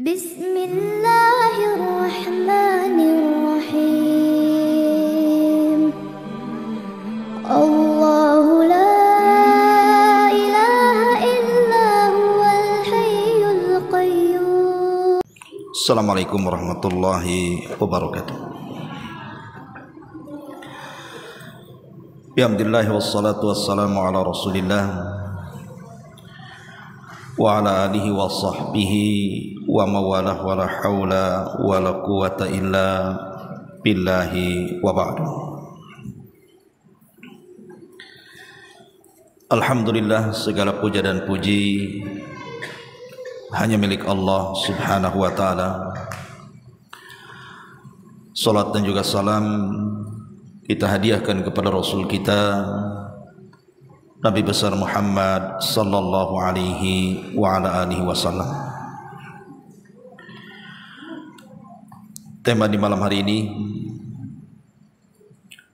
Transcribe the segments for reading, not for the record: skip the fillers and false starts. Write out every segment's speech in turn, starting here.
Bismillahirrahmanirrahim. Allahu la ilaha illa huwal hayyul qayyum. Assalamualaikum warahmatullahi wabarakatuh. Alhamdulillah wassalatu wassalamu ala Rasulillah wa ala alihi wa sahbihi wa mawalah wa la hawla wa la quwata illa billahi wa ba'du. Alhamdulillah, segala puja dan puji hanya milik Allah subhanahu wa ta'ala. Salat dan juga salam kita hadiahkan kepada Rasul kita Nabi besar Muhammad sallallahu alaihi wa ala alihi wasallam. Tema di malam hari ini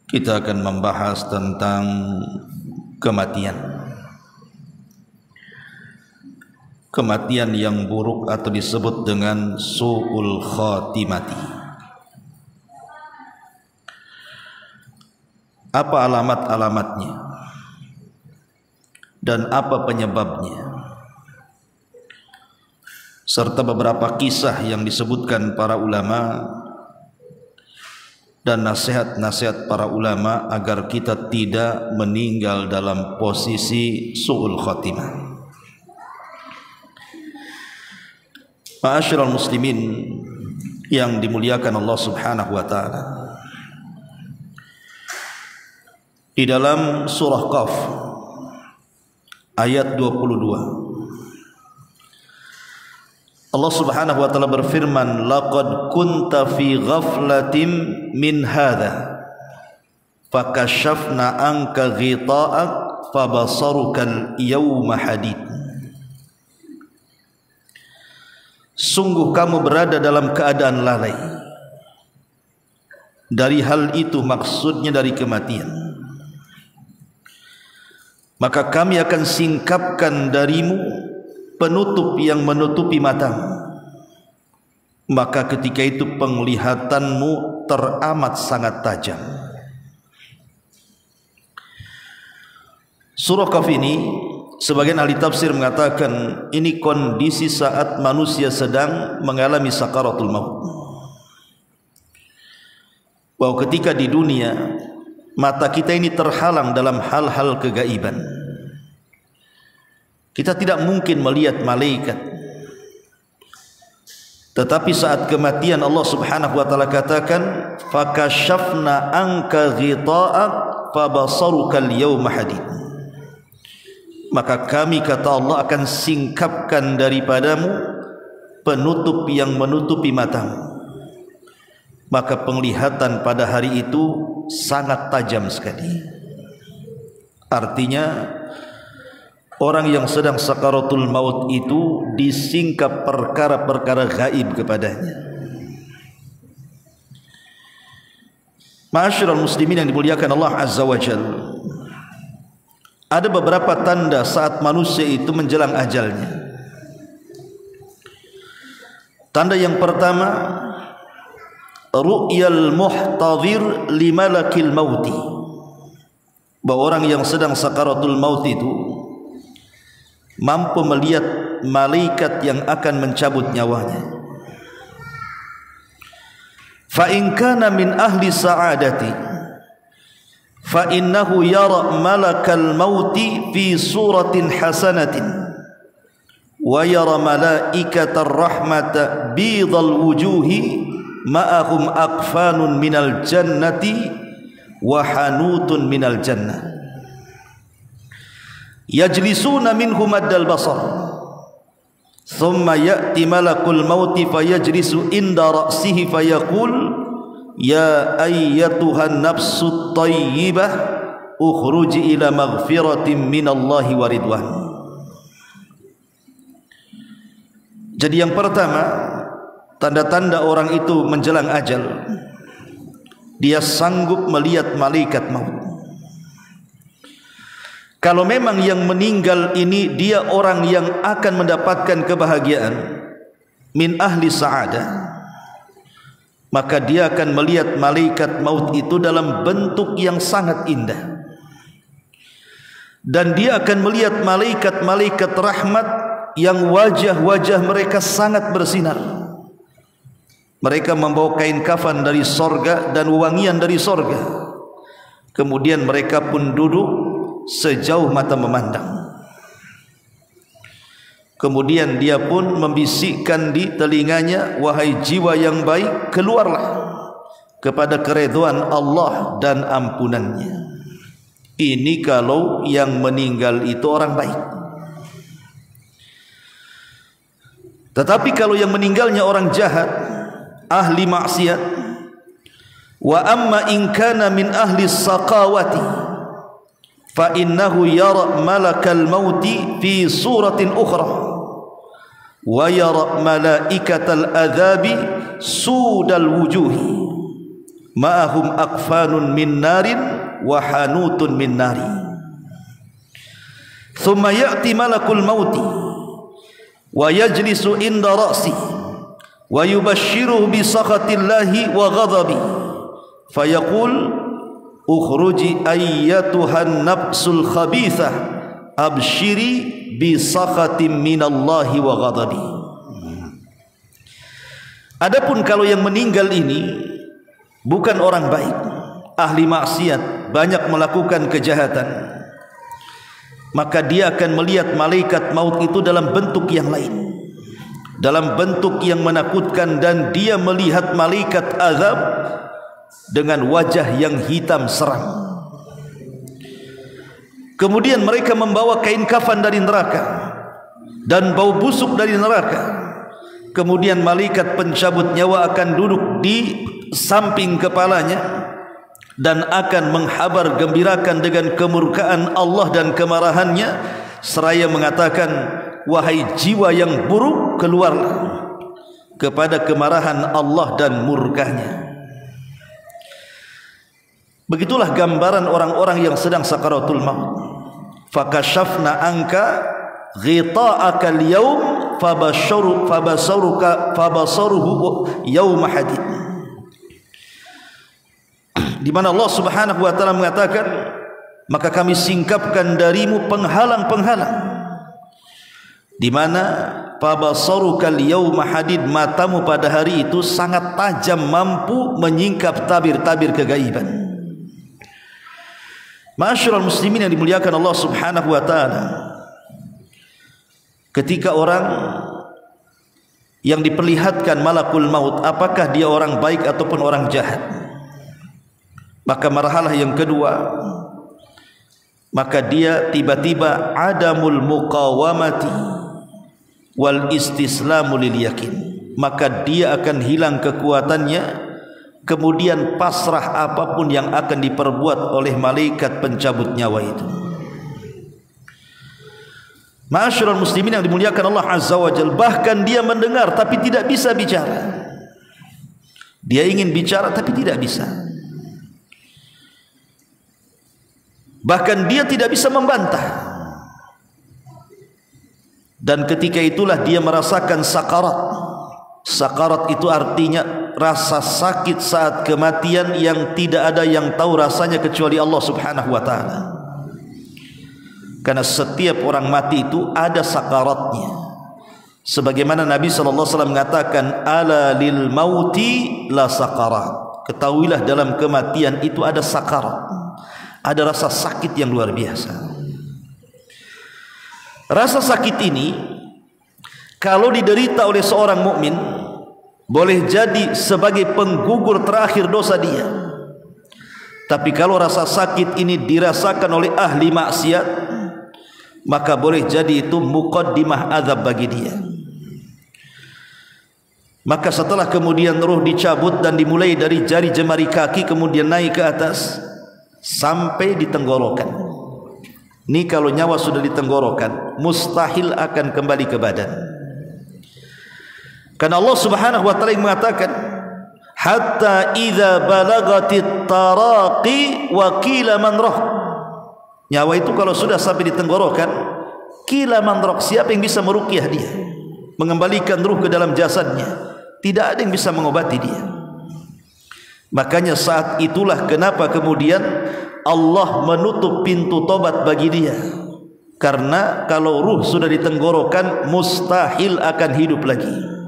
kita akan membahas tentang kematian. Kematian yang buruk atau disebut dengan su'ul khatimati. Apa alamat-alamatnya dan apa penyebabnya, serta beberapa kisah yang disebutkan para ulama dan nasihat-nasihat para ulama agar kita tidak meninggal dalam posisi su'ul khatimah. Ma'asyiral muslimin yang dimuliakan Allah subhanahu wa ta'ala, di dalam surah Qaf ayat 22 Allah subhanahu wa ta'ala berfirman, laqad kunta fi ghaflatin min hadha fakashafna anka ghita'ak fabasarukal yawma hadid. Sungguh kamu berada dalam keadaan lalai dari hal itu, maksudnya dari kematian. Maka kami akan singkapkan darimu penutup yang menutupi matamu. Maka ketika itu penglihatanmu teramat sangat tajam. Surah Qaf ini, sebagian ahli tafsir mengatakan ini kondisi saat manusia sedang mengalami sakaratul maut. Bahwa ketika di dunia mata kita ini terhalang dalam hal-hal kegaiban. Kita tidak mungkin melihat malaikat. Tetapi saat kematian Allah subhanahu wa ta'ala katakan, fakashafna anka ghita'ak fabasarukal yawma hadid. Maka kami, kata Allah, akan singkapkan daripadamu penutup yang menutupi matamu. Maka penglihatan pada hari itu sangat tajam sekali. Artinya orang yang sedang sakaratul maut itu disingkap perkara-perkara gaib kepadanya. Ma'asyiral muslimin yang dimuliakan Allah azza wa jalla, ada beberapa tanda saat manusia itu menjelang ajalnya. Tanda yang pertama, ru'yal muhtadhir li malakil mauti. Bahwa orang yang sedang sakaratul maut itu mampu melihat malaikat yang akan mencabut nyawanya. Fa in kana min ahli sa'adati fa innahu yara malakal mauti fi suratin hasanatin wa yara malaikatar rahmata bidal wujuhi ma'ahum aqfanun minal jannati wa hanutun minal jannah yajlisuna minhum maddal basar thumma ya'ti malakul mauti fayajlisu inda ra'sihi fayaqul ya ayyatuhan nafsut tayyibah ukhruji ila maghfiratin minallahi wa ridwan. Jadi yang pertama, tanda-tanda orang itu menjelang ajal, dia sanggup melihat malaikat maut. Kalau memang yang meninggal ini dia orang yang akan mendapatkan kebahagiaan, min ahli sa'adah, maka dia akan melihat malaikat maut itu dalam bentuk yang sangat indah. Dan dia akan melihat malaikat-malaikat rahmat yang wajah-wajah mereka sangat bersinar. Mereka membawa kain kafan dari sorga dan wangian dari sorga. Kemudian mereka pun duduk sejauh mata memandang. Kemudian dia pun membisikkan di telinganya, wahai jiwa yang baik, keluarlah kepada keridhaan Allah dan ampunannya. Ini kalau yang meninggal itu orang baik. Tetapi kalau yang meninggalnya orang jahat, ahli maksiat, wa amma in kana min ahli saqawati fa innahu yara malakal mauti fi suratin ukhra wa yara malaikatal adzabi sudal wujuhi ma'ahum akfanun min narin wa hanutun min nari thumma ya'ti malakul mauti wa yajlisu inda ra'si wa yubashshiruhu bi sakhatillahi wa ghadabi fayaqul ukhruji ayyatuhan nafsul khabithah abshiri bi sakhatim minallahi wa ghadabi. Adapun kalau yang meninggal ini bukan orang baik, ahli maksiat, banyak melakukan kejahatan, maka dia akan melihat malaikat maut itu dalam bentuk yang lain, dalam bentuk yang menakutkan, dan dia melihat malaikat azab dengan wajah yang hitam seram. Kemudian mereka membawa kain kafan dari neraka dan bau busuk dari neraka. Kemudian malaikat pencabut nyawa akan duduk di samping kepalanya dan akan menghabar gembirakan dengan kemurkaan Allah dan kemarahannya, seraya mengatakan, wahai jiwa yang buruk, keluarlah kepada kemarahan Allah dan murkanya. Begitulah gambaran orang-orang yang sedang sakaratul maut. Fakashafna anka ghita'aka al-yawm fabasaruhu yawma hadid. Di mana Allah Subhanahu wa taala mengatakan, maka kami singkapkan darimu penghalang-penghalang, di mana fabasarukal yawma hadid, matamu pada hari itu sangat tajam, mampu menyingkap tabir-tabir kegaiban. Ma'asyiral muslimin yang dimuliakan Allah Subhanahu wa taala, ketika orang yang diperlihatkan malakul maut, apakah dia orang baik ataupun orang jahat, maka marhalah yang kedua, maka dia tiba-tiba adamul muqawamati wal istislamu lil yakin, maka dia akan hilang kekuatannya, kemudian pasrah apapun yang akan diperbuat oleh malaikat pencabut nyawa itu. Ma'asyiral muslimin yang dimuliakan Allah Azza wa Jalla, bahkan dia mendengar tapi tidak bisa bicara. Dia ingin bicara tapi tidak bisa. Bahkan dia tidak bisa membantah. Dan ketika itulah dia merasakan sakarat. Sakarat itu artinya rasa sakit saat kematian yang tidak ada yang tahu rasanya kecuali Allah Subhanahu wa taala. Karena setiap orang mati itu ada sakaratnya. Sebagaimana Nabi sallallahu alaihi wasallam mengatakan, ala lil mauti la sakarat. Ketahuilah dalam kematian itu ada sakarat. Ada rasa sakit yang luar biasa. Rasa sakit ini kalau diderita oleh seorang mukmin, boleh jadi sebagai penggugur terakhir dosa dia. Tapi kalau rasa sakit ini dirasakan oleh ahli maksiat, maka boleh jadi itu muqaddimah azab bagi dia. Maka setelah kemudian roh dicabut dan dimulai dari jari jemari kaki, kemudian naik ke atas sampai di tenggorokan. Ini kalau nyawa sudah di tenggorokan, mustahil akan kembali ke badan. Karena Allah Subhanahu wa taala mengatakan, hatta idza balagatit taraqi wa qila man rah. Nyawa itu kalau sudah sampai di tenggorokan, qila man rah, siapa yang bisa meruqyah dia? mengembalikan ruh ke dalam jasadnya, tidak ada yang bisa mengobati dia. Makanya saat itulah kenapa kemudian Allah menutup pintu tobat bagi dia, karena kalau ruh sudah ditenggorokan mustahil akan hidup lagi.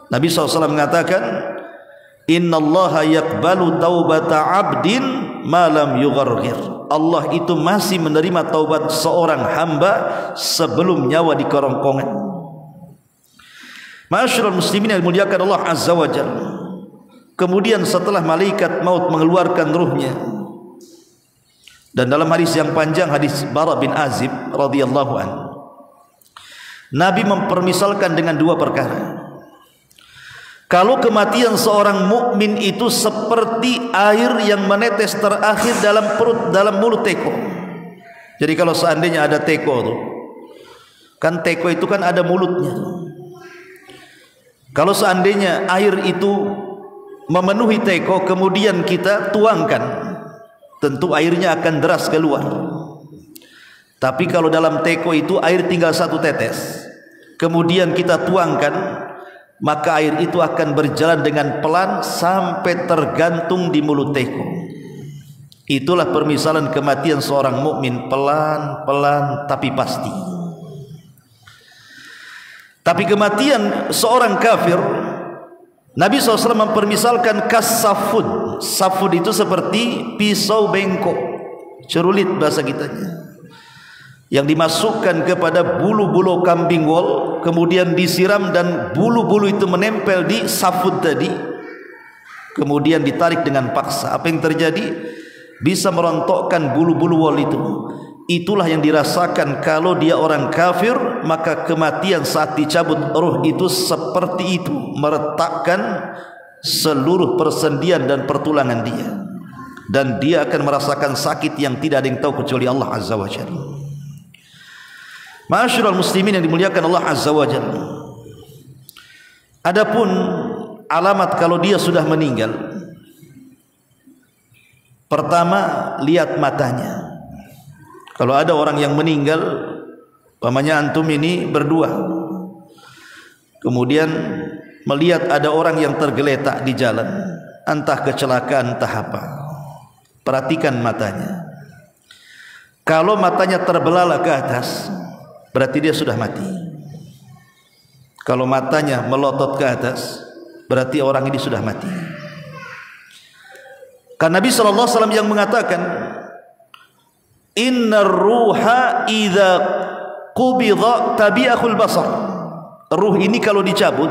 Nabi SAW mengatakan, innallaha yaqbalu taubata abdin ma lam yugharghir. Allah itu masih menerima taubat seorang hamba sebelum nyawa di kerongkongan. Ma'asyiral muslimin yang dimuliakan Allah Azza wa Jalla, kemudian setelah malaikat maut mengeluarkan ruhnya, dan dalam hadis yang panjang, hadis Bara bin Azib radhiyallahu anhu, Nabi mempermisalkan dengan dua perkara. Kalau kematian seorang mukmin itu seperti air yang menetes terakhir dalam perut, dalam mulut teko. Jadi kalau seandainya ada teko tuh, kan teko itu kan ada mulutnya. Kalau seandainya air itu memenuhi teko kemudian kita tuangkan, tentu airnya akan deras keluar. Tapi kalau dalam teko itu air tinggal satu tetes, kemudian kita tuangkan, maka air itu akan berjalan dengan pelan sampai tergantung di mulut teko. Itulah permisalan kematian seorang mukmin, pelan-pelan tapi pasti. Tapi kematian seorang kafir, Nabi SAW mempermisalkan kasafud. Safud itu seperti pisau bengkok, cerulit bahasa kitanya, yang dimasukkan kepada bulu-bulu kambing wol, kemudian disiram dan bulu-bulu itu menempel di safud tadi, kemudian ditarik dengan paksa. Apa yang terjadi? Bisa merontokkan bulu-bulu wol itu. Itulah yang dirasakan kalau dia orang kafir. Maka kematian saat dicabut ruh itu seperti itu, meretakkan seluruh persendian dan pertulangan dia, dan dia akan merasakan sakit yang tidak ada yang tahu kecuali Allah Azza wa Jalla. Ma'asyiral muslimin yang dimuliakan Allah Azza wa Jalla, adapun alamat kalau dia sudah meninggal, pertama lihat matanya. Kalau ada orang yang meninggal, umpamanya antum ini berdua, kemudian melihat ada orang yang tergeletak di jalan, entah kecelakaan entah apa, perhatikan matanya. Kalau matanya terbelalak ke atas, berarti dia sudah mati. Kalau matanya melotot ke atas, berarti orang ini sudah mati. Karena Nabi SAW yang mengatakan, innar ruha idza qubidha tabi'ahul basar. Ruh ini kalau dicabut,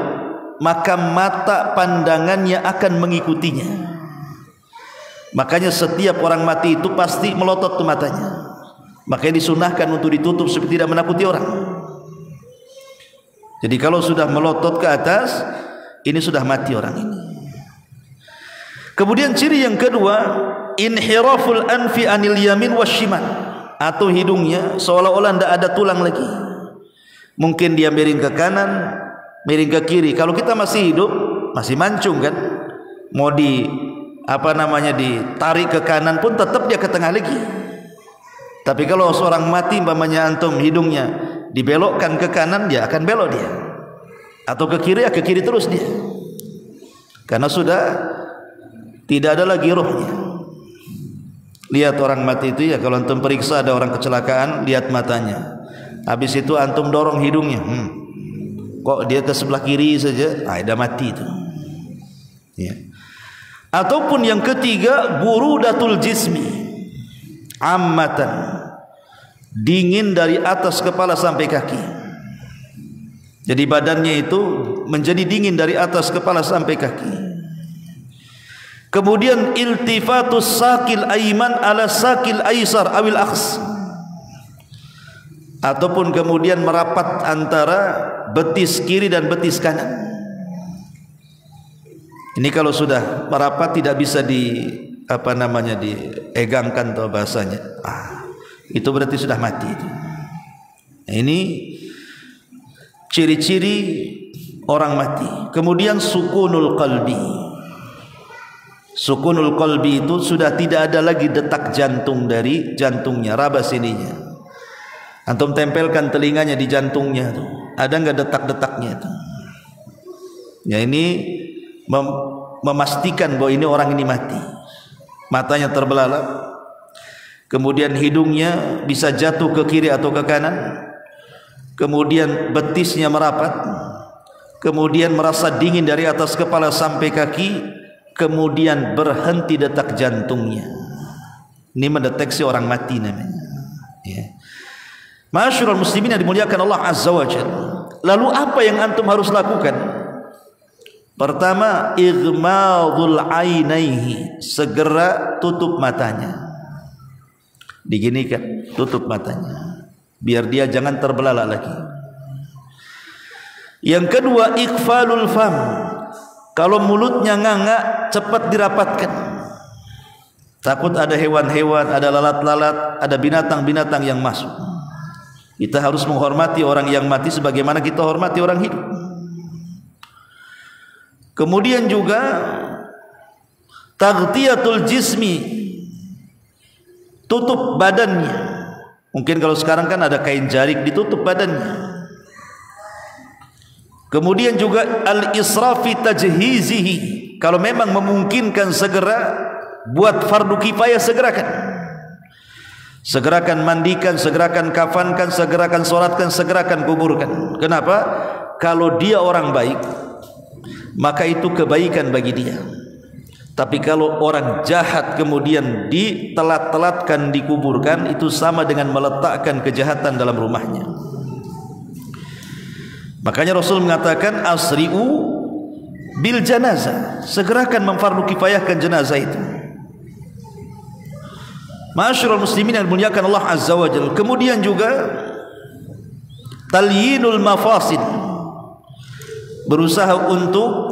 maka mata pandangannya akan mengikutinya. Makanya setiap orang mati itu pasti melotot tuh matanya. Makanya disunahkan untuk ditutup supaya tidak menakuti orang. Jadi kalau sudah melotot ke atas, ini sudah mati orang ini. Kemudian ciri yang kedua, inhiraful anfi anil yamin wasyimal, atau hidungnya seolah-olah tidak ada tulang lagi. Mungkin dia miring ke kanan, miring ke kiri. Kalau kita masih hidup, masih mancung kan, mau ditarik ke kanan pun tetap dia ke tengah lagi. Tapi kalau seorang mati, umpamanya antum hidungnya dibelokkan ke kanan, dia akan belok dia, atau ke kiri, ya ke kiri terus dia, karena sudah tidak ada lagi rohnya. Lihat orang mati itu ya, kalau antum periksa ada orang kecelakaan, lihat matanya. Habis itu antum dorong hidungnya, kok dia ke sebelah kiri saja, sudah mati itu ya. Ataupun yang ketiga, burudatul jismi ammatan, dingin dari atas kepala sampai kaki. Jadi badannya itu menjadi dingin dari atas kepala sampai kaki. Kemudian iltifatus sakil aiman ala sakil aisar awil akhs, ataupun kemudian merapat antara betis kiri dan betis kanan. Ini kalau sudah merapat tidak bisa diegangkan atau bahasanya, itu berarti sudah mati itu. Nah, ini ciri-ciri orang mati. Kemudian sukunul qalbi. Sukunul qalbi itu sudah tidak ada lagi detak jantung dari jantungnya, raba sininya. Antum tempelkan telinganya di jantungnya tuh. ada enggak detak-detaknya itu. Ya, ini memastikan bahwa ini orang ini mati. Matanya terbelalak, kemudian hidungnya bisa jatuh ke kiri atau ke kanan, kemudian betisnya merapat, kemudian merasa dingin dari atas kepala sampai kaki, kemudian berhenti detak jantungnya. Ini mendeteksi orang mati namanya. Ya. Ma'asyiral muslimin yang dimuliakan Allah Azza wa Jalla. Lalu apa yang antum harus lakukan? Pertama, ighmadul ainaihi, segera tutup matanya. Diginikan, tutup matanya, biar dia jangan terbelalak lagi. Yang kedua, iqfalul fam, kalau mulutnya nganga cepat dirapatkan. Takut ada hewan-hewan, ada lalat-lalat, ada binatang-binatang yang masuk. Kita harus menghormati orang yang mati sebagaimana kita hormati orang hidup. Kemudian juga taghtiyatul jismi, tutup badannya. Mungkin kalau sekarang kan ada kain jarik, ditutup badannya. Kemudian juga al-israfi tajhizihi, kalau memang memungkinkan segera buat fardu kifayah, segerakan. Segerakan mandikan, segerakan kafankan, segerakan solatkan, segerakan kuburkan. Kenapa? Kalau dia orang baik, maka itu kebaikan bagi dia. Tapi kalau orang jahat kemudian ditelat-telatkan, dikuburkan, itu sama dengan meletakkan kejahatan dalam rumahnya. Makanya Rasul mengatakan asri'u bil janazah, segerakan memfardu kifayahkan jenazah itu. Ma'asyiral muslimin yang dimuliakan Allah Azza wa Jalla. Kemudian juga talyinul mafasid, berusaha untuk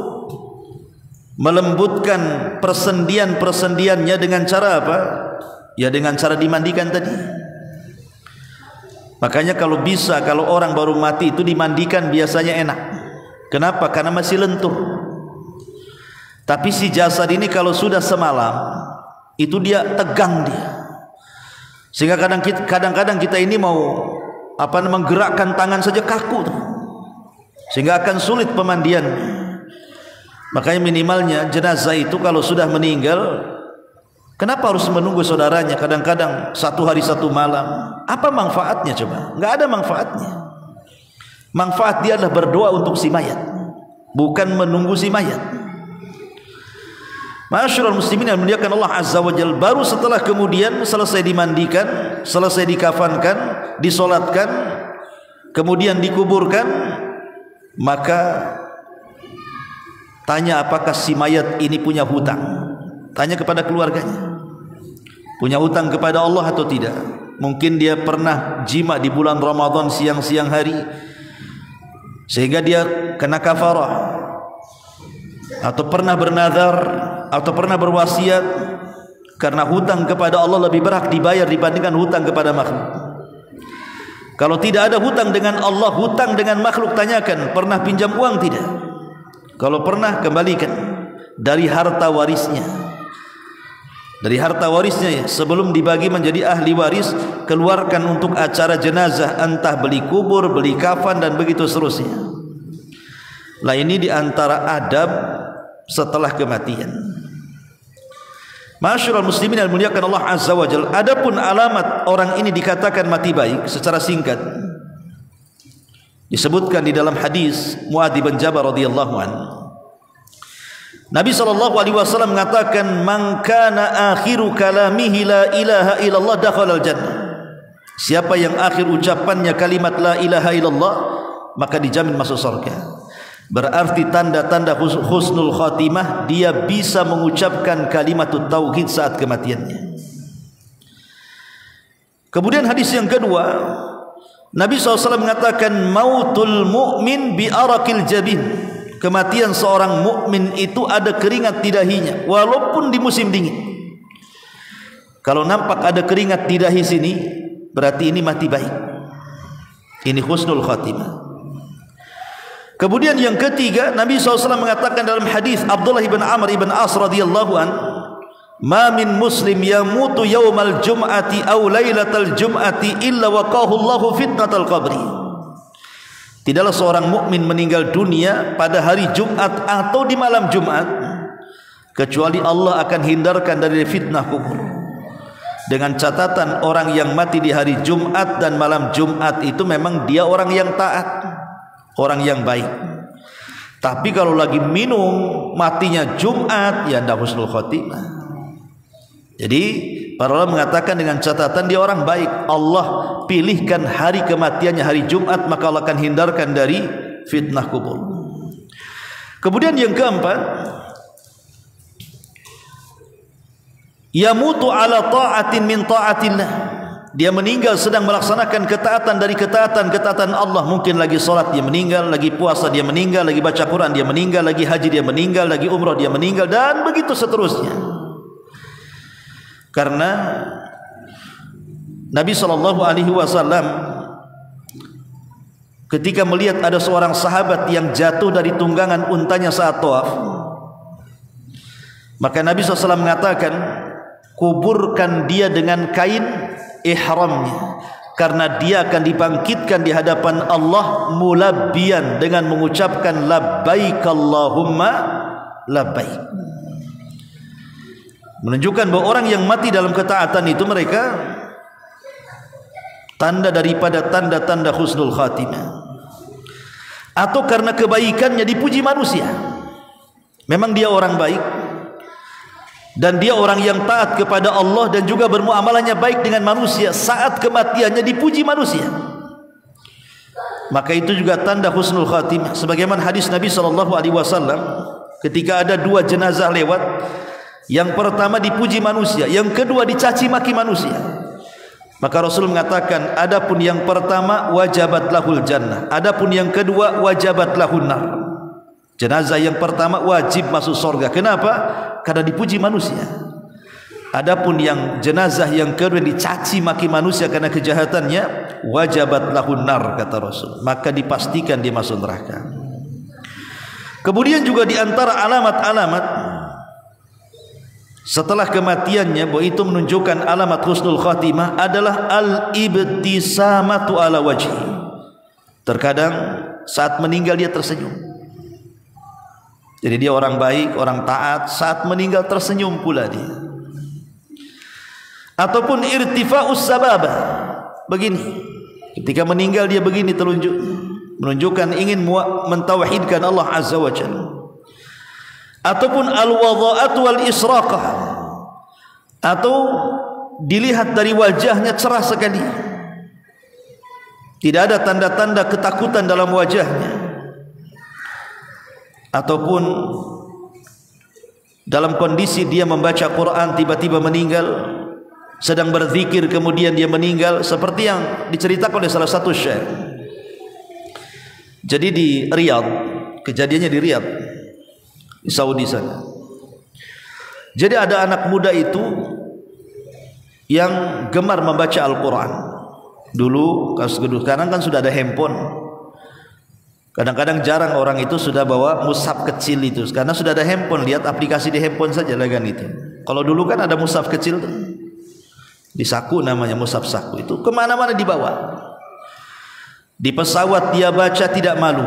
melembutkan persendian-persendiannya dengan cara apa? Ya dengan cara dimandikan tadi. Makanya kalau bisa, kalau orang baru mati itu dimandikan biasanya enak. Kenapa? Karena masih lentur. Tapi si jasad ini kalau sudah semalam, itu dia tegang dia. Sehingga kadang-kadang kita ini mau menggerakkan tangan saja kaku, sehingga akan sulit pemandian. Makanya minimalnya jenazah itu kalau sudah meninggal, kenapa harus menunggu saudaranya kadang-kadang 1 hari 1 malam? Apa manfaatnya coba? Enggak ada manfaatnya. Manfaat dia adalah berdoa untuk si mayat, bukan menunggu si mayat. Ma'asyiral muslimin yang dimuliakan Allah Azza wa Jalla, baru setelah kemudian selesai dimandikan, selesai dikafankan, disolatkan, kemudian dikuburkan, maka tanya apakah si mayat ini punya hutang. Tanya kepada keluarganya, punya hutang kepada Allah atau tidak. Mungkin dia pernah jima di bulan Ramadan siang-siang hari sehingga dia kena kafarah, atau pernah bernazar, atau pernah berwasiat, karena hutang kepada Allah lebih berat dibayar dibandingkan hutang kepada makhluk. Kalau tidak ada hutang dengan Allah, hutang dengan makhluk, tanyakan pernah pinjam uang tidak? Kalau pernah, kembalikan dari harta warisnya. Dari harta warisnya ya, sebelum dibagi menjadi ahli waris, keluarkan untuk acara jenazah, entah beli kubur, beli kafan, dan begitu seterusnya. Lah ini diantara adab setelah kematian. Ma'asyiral muslimin yang dimuliakan Allah Azza wa Jalla. Adapun alamat orang ini dikatakan mati baik secara singkat disebutkan di dalam hadis Muadz bin Jabal radhiyallahu anhu. Nabi SAW mengatakan, man kana akhiru kalamihi la ilaha illallah dakhala al-jannah. Siapa yang akhir ucapannya kalimat la ilaha illallah, maka dijamin masuk surga. Berarti tanda-tanda husnul khatimah, dia bisa mengucapkan kalimatut tauhid saat kematiannya. Kemudian hadis yang kedua, Nabi SAW mengatakan, mautul mu'min bi arakil jabin. Kematian seorang mukmin itu ada keringat di dahinya, walaupun di musim dingin. Kalau nampak ada keringat di dahi sini, berarti ini mati baik. Ini husnul khatimah. Kemudian yang ketiga, Nabi SAW mengatakan dalam hadis Abdullah bin Amr bin As radhiyallahu an, ma min muslim yamutu yaumal jum'ati aw lailatal jum'ati illa waqahu Allahu fitnatal qabri. Tidaklah seorang mukmin meninggal dunia pada hari Jumat atau di malam Jumat kecuali Allah akan hindarkan dari fitnah kubur. Dengan catatan orang yang mati di hari Jumat dan malam Jumat itu memang dia orang yang taat, orang yang baik. Tapi kalau lagi minum matinya Jumat, ya ndak husnul khotimah. Jadi para ulama mengatakan dengan catatan dia orang baik, Allah pilihkan hari kematiannya hari Jumat, maka Allah akan hindarkan dari fitnah kubur. Kemudian yang keempat, yamutu ala ta'atin min ta'atillah. Dia meninggal sedang melaksanakan ketaatan dari ketaatan Allah. Mungkin lagi salat dia meninggal, lagi puasa dia meninggal, lagi baca Quran dia meninggal, lagi haji dia meninggal, lagi umrah dia meninggal, dan begitu seterusnya. Karena Nabi SAW ketika melihat ada seorang sahabat yang jatuh dari tunggangan untanya saat tawaf, maka Nabi SAW mengatakan, kuburkan dia dengan kain ihramnya, karena dia akan dibangkitkan di hadapan Allah mulabbiyan, dengan mengucapkan labbaik Allahumma labbaik. Menunjukkan bahwa orang yang mati dalam ketaatan itu mereka tanda daripada tanda-tanda husnul khatimah. Atau karena kebaikannya dipuji manusia. Memang dia orang baik dan dia orang yang taat kepada Allah dan juga bermuamalahnya baik dengan manusia, saat kematiannya dipuji manusia, maka itu juga tanda husnul khatimah. Sebagaimana hadis Nabi SAW ketika ada dua jenazah lewat, yang pertama dipuji manusia, yang kedua dicaci maki manusia, maka Rasul mengatakan, adapun yang pertama wajabat lahul jannah, adapun yang kedua wajabat lahun nar. Jenazah yang pertama wajib masuk surga. Kenapa? Karena dipuji manusia. Adapun yang jenazah yang kedua dicaci maki manusia karena kejahatannya, wajabat lahun nar, kata Rasul, maka dipastikan dia masuk neraka. Kemudian juga di antara alamat-alamat setelah kematiannya, bahwa itu menunjukkan alamat husnul khatimah, adalah al-ibtisamatu ala wajhi. Terkadang saat meninggal dia tersenyum. Jadi dia orang baik, orang taat, saat meninggal tersenyum pula dia. Ataupun irtifa'us sababah, begini, ketika meninggal dia begini telunjuk, menunjukkan ingin mentauhidkan Allah Azza wa Jalla. Ataupun al-wadha'atu wal israqah, atau dilihat dari wajahnya cerah sekali, tidak ada tanda-tanda ketakutan dalam wajahnya. Ataupun dalam kondisi dia membaca Quran tiba-tiba meninggal, sedang berzikir kemudian dia meninggal, seperti yang diceritakan oleh salah satu syekh. Jadi di Riyadh, kejadiannya di Riyadh, di Saudi sana. Jadi ada anak muda itu yang gemar membaca Al-Quran. Dulu, sekarang kan sudah ada handphone. Kadang-kadang jarang orang itu sudah bawa mushaf kecil itu, karena sudah ada handphone, lihat aplikasi di handphone saja lah kan itu. Kalau dulu kan ada mushaf kecil tuh, di saku namanya, mushaf saku itu kemana-mana dibawa. Di pesawat dia baca tidak malu,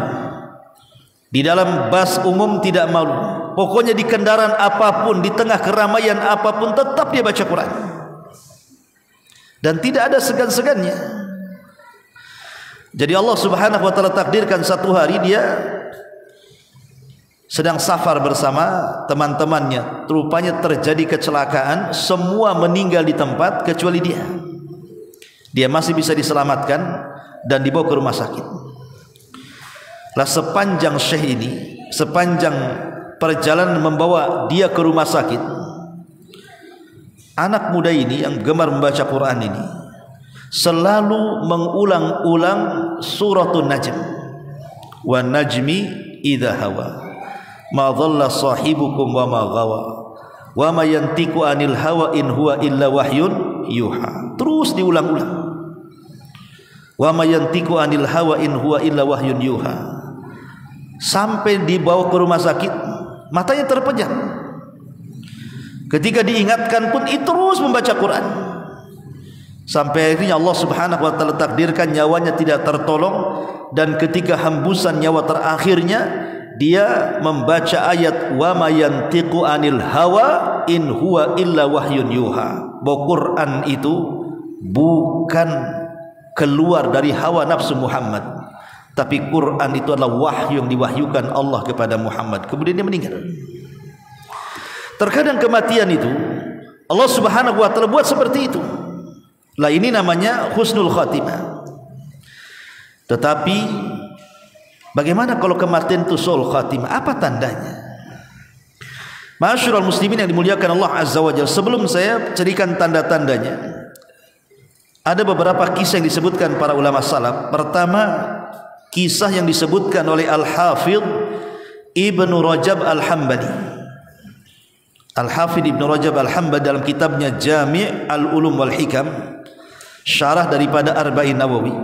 di dalam bus umum tidak malu, pokoknya di kendaraan apapun, di tengah keramaian apapun, tetap dia baca Quran dan tidak ada segan-segannya. Jadi Allah Subhanahu wa taala takdirkan satu hari dia sedang safar bersama teman-temannya, rupanya terjadi kecelakaan, semua meninggal di tempat kecuali dia. Dia masih bisa diselamatkan dan dibawa ke rumah sakit. Lah sepanjang syekh ini, sepanjang perjalanan membawa dia ke rumah sakit, anak muda ini yang gemar membaca Quran ini selalu mengulang-ulang suratul Najm, wa najmi idza hawa ma dhalla sahibukum wa ma ghawa wa ma yantiqu anil hawa in huwa illa wahyun yuha. Terus diulang-ulang, wa ma yantiqu anil hawa in huwa illa wahyun yuha, sampai dibawa ke rumah sakit. Matanya terpejam. Ketika diingatkan pun terus membaca Quran. Sampai akhirnya Allah Subhanahu wa taala takdirkan nyawanya tidak tertolong, dan ketika hembusan nyawa terakhirnya dia membaca ayat wa ma yantiqu anil hawa in huwa illa wahyun yuha. Bahwa Quran itu bukan keluar dari hawa nafsu Muhammad, tapi Quran itu adalah wahyu yang diwahyukan Allah kepada Muhammad. Kemudian dia meninggal. Terkadang kematian itu Allah Subhanahu wa taala buat seperti itu. Lah ini namanya husnul khatimah. Tetapi bagaimana kalau kematian itu su'ul khatimah? Apa tandanya? Ma'asyiral muslimin yang dimuliakan Allah Azza wa Jalla, sebelum saya ceritakan tanda-tandanya, ada beberapa kisah yang disebutkan para ulama salaf. Pertama, kisah yang disebutkan oleh Al-Hafidh Ibnu Rajab Al-Hambali. Al-Hafidh Ibnu Rajab Al-Hambali dalam kitabnya Jami' Al-Ulum wal Hikam, syarah daripada Arba'in Nawawi.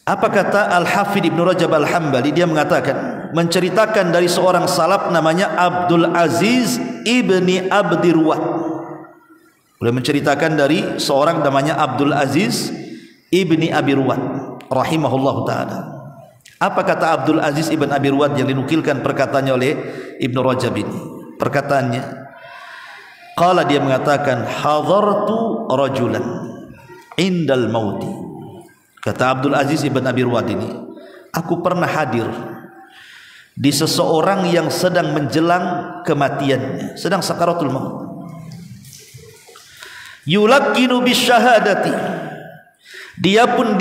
Apa kata Al-Hafidh Ibnu Rajab Al-Hambali? Dia mengatakan, menceritakan dari seorang salaf namanya Abdul Aziz Ibni Abdirwat. Beliau menceritakan dari seorang namanya Abdul Aziz Ibni Abirwat rahimahullah ta'ala. Apa kata Abdul Aziz Ibn Abirwat yang dinukilkan perkataannya oleh Ibnu Rajab ini? Perkataannya, qala, dia mengatakan, hadartu rajulan indal mauti. Kata Abdul Aziz Ibn Abirwat ini, aku pernah hadir di seseorang yang sedang menjelang kematiannya, sedang sakaratul maut. Yulakkinu bisyahadati, dia pun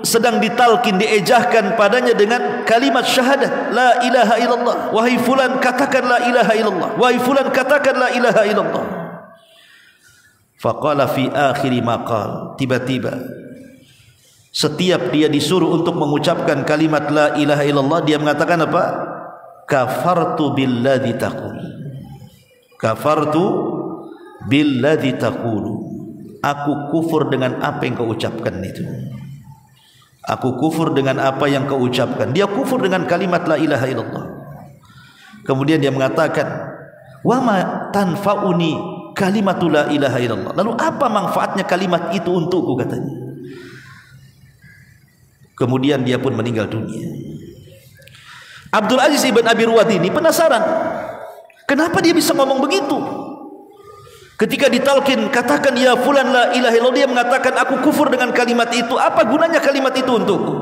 sedang ditalkin, diejahkan padanya dengan kalimat syahadat, la ilaha illallah. Wahai fulan, katakan la ilaha illallah. Wahai fulan, katakan la ilaha illallah. Faqala fi akhiri maqal, tiba-tiba setiap dia disuruh untuk mengucapkan kalimat la ilaha illallah, dia mengatakan apa? Kafartu billadzi taqul. Kafartu billadzi taqulu. Aku kufur dengan apa yang kau ucapkan itu. Aku kufur dengan apa yang kau ucapkan. Dia kufur dengan kalimat la ilaha illallah. Kemudian dia mengatakan, wa ma tanfa'uni kalimatu la ilaha illallah. Lalu apa manfaatnya kalimat itu untukku, katanya. Kemudian dia pun meninggal dunia. Abdul Aziz Ibn Abirwat ini penasaran, kenapa dia bisa ngomong begitu? Ketika ditalkin, katakan ya fulan la ilaha illallah, dia mengatakan aku kufur dengan kalimat itu. Apa gunanya kalimat itu untukku?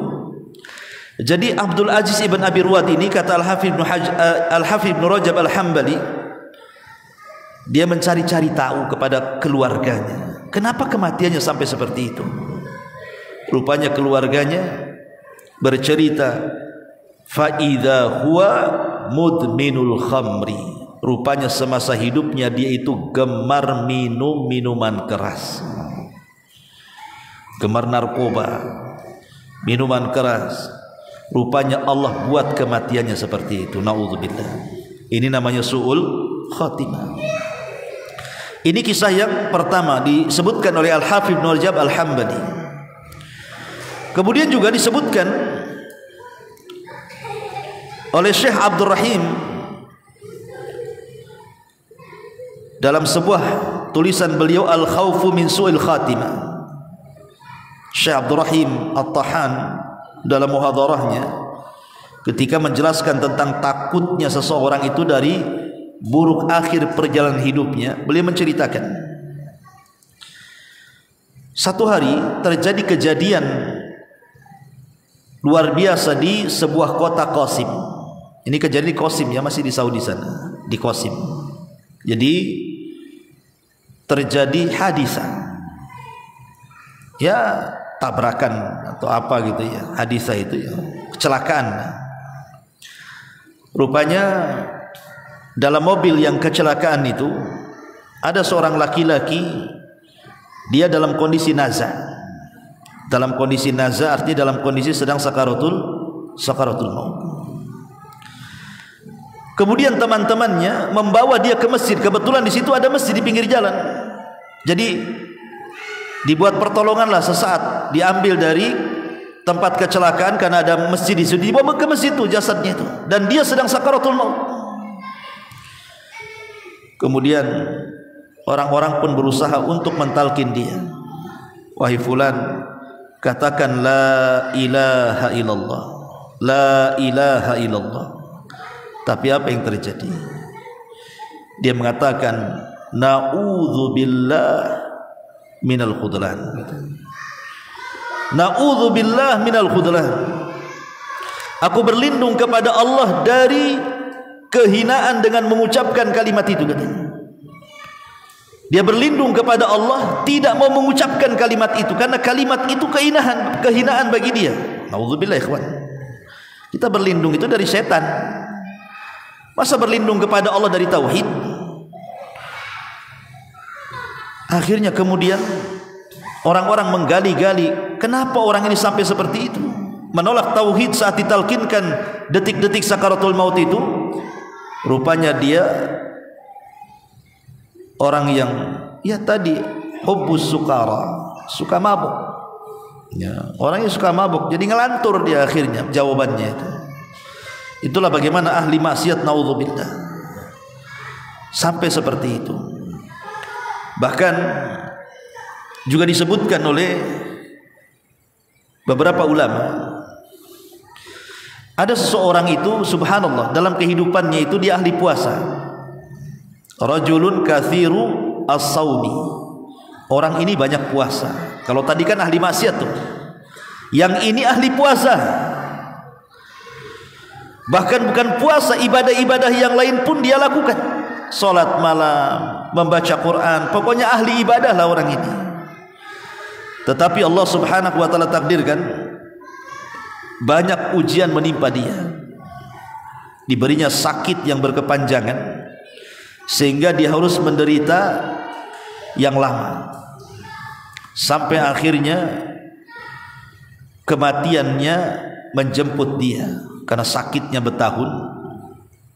Jadi Abdul Aziz Ibn Abirwat ini, kata Al-Hafidh Ibn Rajab Al-Hambali, dia mencari-cari tahu kepada keluarganya, kenapa kematiannya sampai seperti itu. Rupanya keluarganya bercerita, fa idza huwa mudminul khamri. Rupanya semasa hidupnya dia itu gemar minum minuman keras, gemar narkoba, minuman keras. Rupanya Allah buat kematiannya seperti itu. Naudzubillah. Ini namanya su'ul khatimah. Ini kisah yang pertama disebutkan oleh Al-Hafidh Ibnu Rajab Al-Hambali. Kemudian juga disebutkan oleh Syekh Abdul Rahim dalam sebuah tulisan beliau, Al-Khawfu min Su'il Khatimah. Syekh Abdul Rahim At-Tahan dalam muhadarahnya ketika menjelaskan tentang takutnya seseorang itu dari buruk akhir perjalanan hidupnya, beliau menceritakan, satu hari terjadi kejadian luar biasa di sebuah kota Qasim. Ini kejadian di Qasim ya, masih di Saudi sana, di Qasim. Jadi terjadi hadisah, ya tabrakan atau apa gitu ya, hadisah itu ya, kecelakaan. Rupanya dalam mobil yang kecelakaan itu ada seorang laki-laki, dia dalam kondisi nazar. Dalam kondisi nazar artinya dalam kondisi sedang sakaratul maut. Kemudian teman-temannya membawa dia ke masjid. Kebetulan di situ ada masjid di pinggir jalan. Jadi dibuat pertolonganlah sesaat, diambil dari tempat kecelakaan karena ada masjid di situ, dibawa ke masjid itu jasadnya itu, dan dia sedang sakaratul maut. Kemudian orang-orang pun berusaha untuk mentalkin dia. Wahai fulan, katakan la ilaha illallah, la ilaha illallah. Tapi apa yang terjadi? Dia mengatakan na'udzubillah minal khudlan. Na'udzubillah minal khudlan. Aku berlindung kepada Allah dari kehinaan dengan mengucapkan kalimat itu, katanya. Dia berlindung kepada Allah tidak mau mengucapkan kalimat itu karena kalimat itu kehinaan bagi dia. Na'udzubillah, ikhwan. Kita berlindung itu dari setan. Masa berlindung kepada Allah dari tauhid? Akhirnya kemudian orang-orang menggali-gali, kenapa orang ini sampai seperti itu? Menolak tauhid saat ditalkinkan detik-detik sakaratul maut itu. Rupanya dia orang yang tadi hubbus sukara, suka mabuk. Ya, orang yang suka mabuk, jadi ngelantur dia akhirnya jawabannya itu. Itulah bagaimana ahli maksiat, naudzubillah, sampai seperti itu. Bahkan juga disebutkan oleh beberapa ulama, ada seseorang itu subhanallah dalam kehidupannya itu dia ahli puasa. Rajulun kathiru as-saumi. Orang ini banyak puasa. Kalau tadi kan ahli maksiat tuh. Yang ini ahli puasa. Bahkan bukan puasa, ibadah-ibadah yang lain pun dia lakukan. Salat malam, membaca Quran, pokoknya ahli ibadah lah orang ini. Tetapi Allah Subhanahu wa taala takdirkan banyak ujian menimpa dia. Diberinya sakit yang berkepanjangan sehingga dia harus menderita yang lama. Sampai akhirnya kematiannya menjemput dia karena sakitnya bertahun.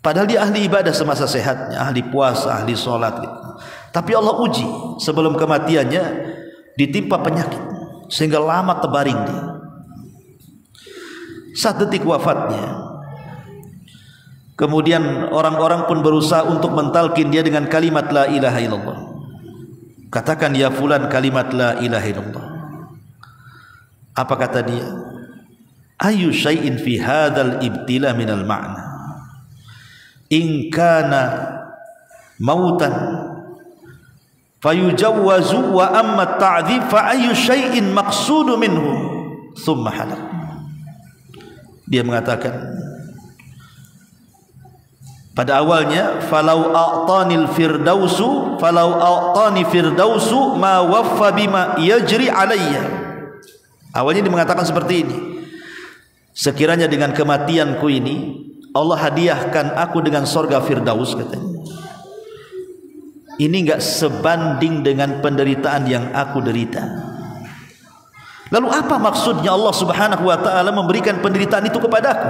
Padahal dia ahli ibadah semasa sehatnya, ahli puasa, ahli sholat gitu. Tapi Allah uji sebelum kematiannya ditimpa penyakit sehingga lama terbaring dia. Saat detik wafatnya, kemudian orang-orang pun berusaha untuk mentalkin dia dengan kalimat la ilaha illallah. Katakan ya fulan kalimat la ilaha illallah. Apa kata dia? Ayu syai'in fi hadzal ibtila minal ma'na. In kana mautan fayujawwazu wa amma ta'dzib fa ayu syai'in maqsudu minhu thumma halak. Dia mengatakan pada awalnya falau a'tanil firdausu falau a'tani firdausu ma waffa bima yajri alayya. Awalnya dia mengatakan seperti ini, sekiranya dengan kematianku ini Allah hadiahkan aku dengan sorga firdaus, katanya, ini enggak sebanding dengan penderitaan yang aku derita. Lalu apa maksudnya Allah Subhanahu wa taala memberikan penderitaan itu kepadaku?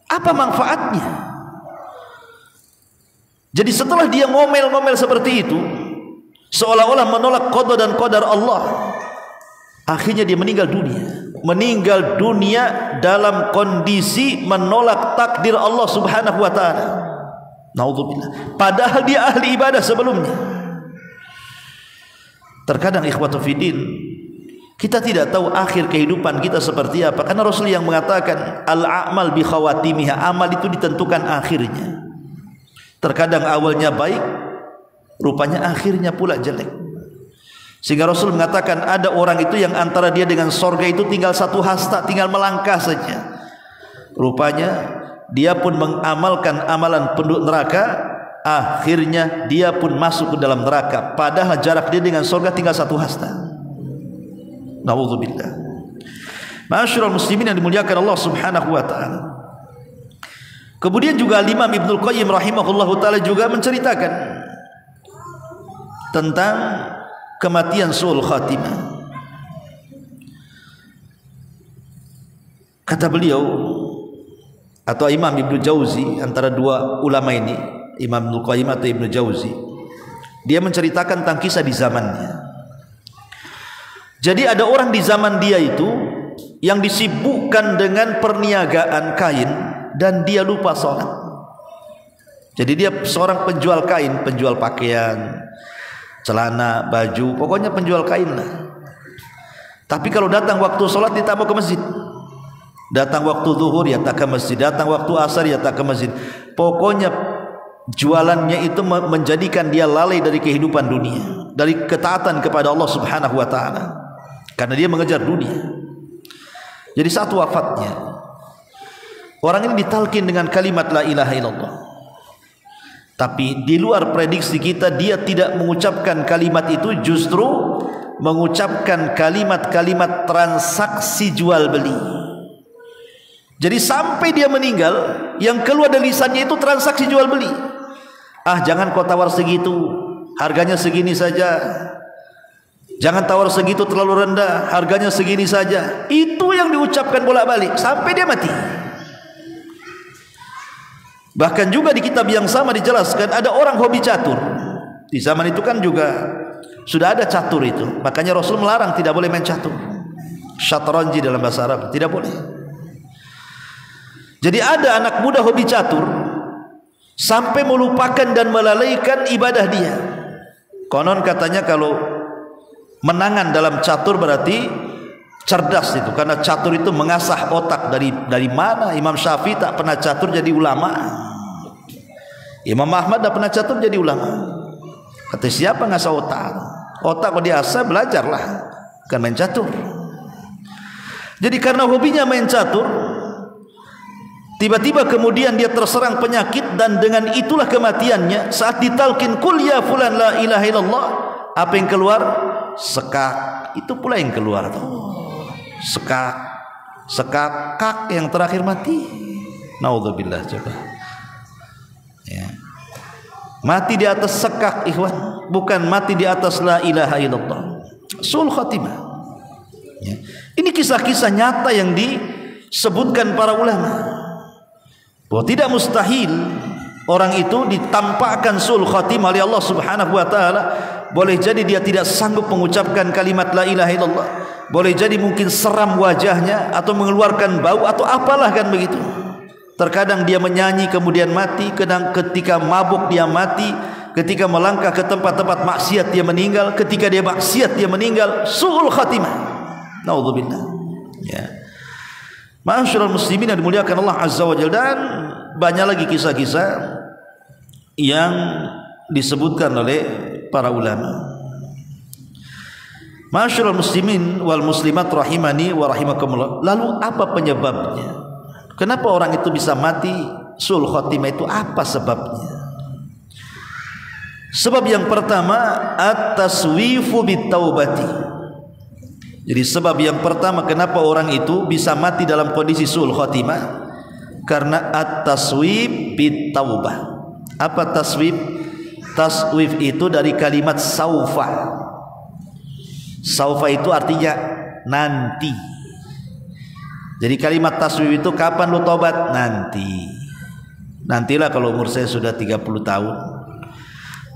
Apa manfaatnya? Jadi setelah dia ngomel-ngomel seperti itu, seolah-olah menolak qada dan qadar Allah, akhirnya dia meninggal dunia. Meninggal dunia dalam kondisi menolak takdir Allah Subhanahu wa taala. Naudzubillah. Padahal dia ahli ibadah sebelumnya. Terkadang ikhwatu fiddin, kita tidak tahu akhir kehidupan kita seperti apa, karena Rasul yang mengatakan al-a'mal bi khawatimiha, amal itu ditentukan akhirnya. Terkadang awalnya baik, rupanya akhirnya pula jelek. Sehingga Rasul mengatakan ada orang itu yang antara dia dengan sorga itu tinggal satu hasta, tinggal melangkah saja. Rupanya dia pun mengamalkan amalan penduduk neraka, akhirnya dia pun masuk ke dalam neraka, padahal jarak dia dengan sorga tinggal satu hasta. Na'udzubillah. Ma'asyiral muslimin yang dimuliakan Allah Subhanahu wa taala. Kemudian juga Imam Ibnul Qayyim rahimahullahu taala juga menceritakan tentang kematian su'ul khatimah. Kata beliau, atau Imam Ibnu Jauzi, antara dua ulama ini, Imam Ibnul Qayyim atau Ibnu Jauzi, dia menceritakan tentang kisah di zamannya. Jadi ada orang di zaman dia itu yang disibukkan dengan perniagaan kain dan dia lupa sholat. Jadi dia seorang penjual kain, penjual pakaian, celana, baju, pokoknya penjual kain lah. Tapi kalau datang waktu sholat dia tak mau ke masjid. Datang waktu zuhur ya tak ke masjid, datang waktu asar ya tak ke masjid. Pokoknya jualannya itu menjadikan dia lalai dari kehidupan dunia, dari ketaatan kepada Allah Subhanahu wa taala. Karena dia mengejar dunia. Jadi saat wafatnya, orang ini ditalkin dengan kalimat la ilaha illallah. Tapi di luar prediksi kita, dia tidak mengucapkan kalimat itu, justru mengucapkan kalimat-kalimat transaksi jual beli. Jadi sampai dia meninggal, yang keluar dari lisannya itu transaksi jual beli. Ah, jangan kau tawar segitu, harganya segini saja. Jangan tawar segitu, terlalu rendah, harganya segini saja. Itu yang diucapkan bolak-balik sampai dia mati. Bahkan juga di kitab yang sama dijelaskan ada orang hobi catur. Di zaman itu kan juga sudah ada catur itu. Makanya Rasul melarang tidak boleh main catur. Syatranji dalam bahasa Arab, tidak boleh. Jadi ada anak muda hobi catur sampai melupakan dan melalaikan ibadah dia. Konon katanya kalau menangan dalam catur berarti cerdas itu, karena catur itu mengasah otak. Dari mana Imam Syafi'i tak pernah catur jadi ulama, Imam Ahmad tak pernah catur jadi ulama. Kata siapa ngasah otak? Otak kalau diasah belajarlah, bukan main catur. Jadi karena hobinya main catur, tiba-tiba kemudian dia terserang penyakit, dan dengan itulah kematiannya. Saat ditalkin kul ya fulan la ilaha illallah, apa yang keluar? Sekak. Itu pula yang keluar tuh. Sekak kak yang terakhir mati. Naudzubillah. Coba ya. Mati di atas sekak, ikhwan, bukan mati di atas la ilaha illallah. Sul khatimah ya. Ini kisah-kisah nyata yang disebutkan para ulama, bahwa tidak mustahil orang itu ditampakkan sul khatimah oleh Allah Subhanahu wa taala. Boleh jadi dia tidak sanggup mengucapkan kalimat la ilaha illallah, boleh jadi mungkin seram wajahnya atau mengeluarkan bau atau apalah kan begitu. Terkadang dia menyanyi kemudian mati, kadang ketika mabuk dia mati, ketika melangkah ke tempat-tempat maksiat dia meninggal, ketika dia maksiat dia meninggal. Su'ul khatimah. Naudzubillah ya. Ma'asyiral muslimin yang dimuliakan Allah Azza wa Jalla, dan banyak lagi kisah-kisah yang disebutkan oleh para ulama. Ma'asyiral muslimin wal muslimat rahimani wa rahimakumullah. Lalu apa penyebabnya? Kenapa orang itu bisa mati sul khatimah itu? Apa sebabnya? Sebab yang pertama at-taswifu bitaubati. Jadi sebab yang pertama kenapa orang itu bisa mati dalam kondisi sul khatimah, karena at-taswib bitaubah. Apa taswib? Taswib itu dari kalimat saufa. Saufa itu artinya nanti. Jadi kalimat taswib itu kapan lu tobat? Nanti. Nantilah kalau umur saya sudah 30 tahun.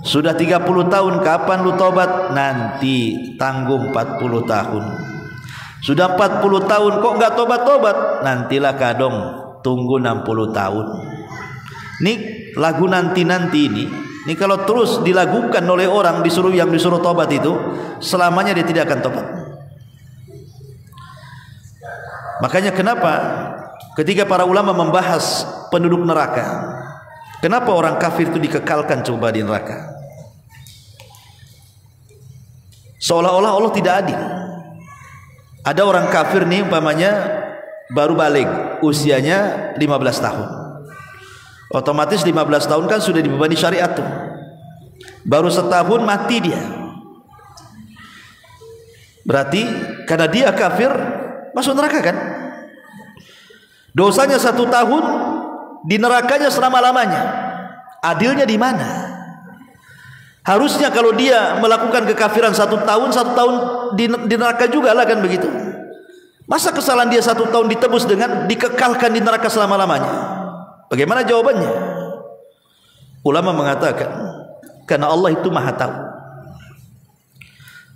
Sudah 30 tahun kapan lu tobat? Nanti. Tanggung 40 tahun. Sudah 40 tahun kok enggak tobat-tobat? Nantilah kadong, tunggu 60 tahun. Nih lagu nanti-nanti ini kalau terus dilakukan oleh orang yang disuruh tobat itu, selamanya dia tidak akan tobat. Makanya kenapa ketika para ulama membahas penduduk neraka, kenapa orang kafir itu dikekalkan coba di neraka? Seolah-olah Allah tidak adil. Ada orang kafir nih umpamanya baru balik, usianya 15 tahun. Otomatis 15 tahun kan sudah dibebani syariat tuh. Baru setahun mati dia. Berarti karena dia kafir masuk neraka kan? Dosanya 1 tahun, di nerakanya selama-lamanya. Adilnya di mana? Harusnya kalau dia melakukan kekafiran 1 tahun, 1 tahun di neraka juga lah kan begitu. Masa kesalahan dia 1 tahun ditebus dengan dikekalkan di neraka selama-lamanya? Bagaimana jawabannya? Ulama mengatakan karena Allah itu maha tahu.